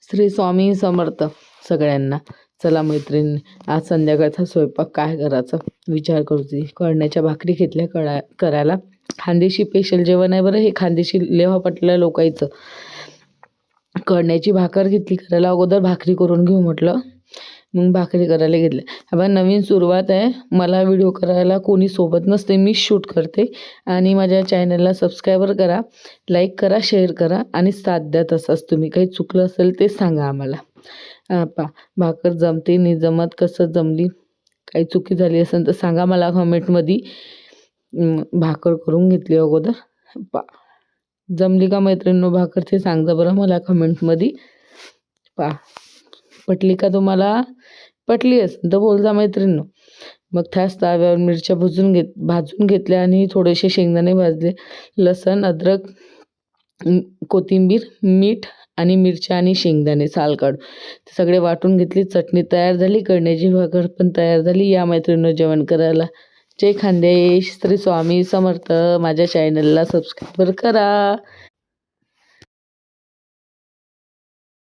श्री स्वामी समर्थ सगळ्यांना. चला मैत्रिणी, आज संध्याकाळचा स्वयंपाक काय करायचा विचार करते. कळण्याच्या भाकरी घेतल्या करायला. खानदेशी स्पेशल जेवण आहे बरं हे. खानदेशी लेव्हा पटल्या लोकांचं. कळण्याची भाकर घेतली करायला. अगोदर भाकरी करून घेऊ म्हटलं, मग भाकरी करायला घेतल्या. हा नवीन सुरुवात आहे. मला व्हिडिओ करायला कोणी सोबत नसते, मी शूट करते. आणि माझ्या चॅनलला सबस्क्राईबर करा, लाईक करा, शेअर करा आणि साथ द्या. तसंच तुम्ही काही चुकलं असेल ते सांगा आम्हाला. भाकर जमते नाही जमत, कसं जमली, काही चुकी झाली असेल तर सांगा मला कमेंटमध्ये. भाकर करून घेतली अगोदर. जमली का मैत्रिणींनो भाकर ते सांगा बरं मला कमेंटमध्ये. पटली का तुम्हाला? पटली असेल तर बोलता मैत्रिणींनो. मग त्याच तव्यावर मिरच्या भाजून घेतल्या आणि थोडेसे शेंगदाणे भाजले. लसण, अद्रक, कोथिंबीर, मीठ आणि मिरच्या आणि शेंगदाणे साल काढून ते सगळे वाटून घेतले. चटणी तयार झाली. कळण्याची भाकर पण तयार झाली. या मैत्रिणींनो जेवण करायला. जय खानदेश. श्री स्वामी समर्थ. माझ्या चॅनलला सबस्क्राईबर करा.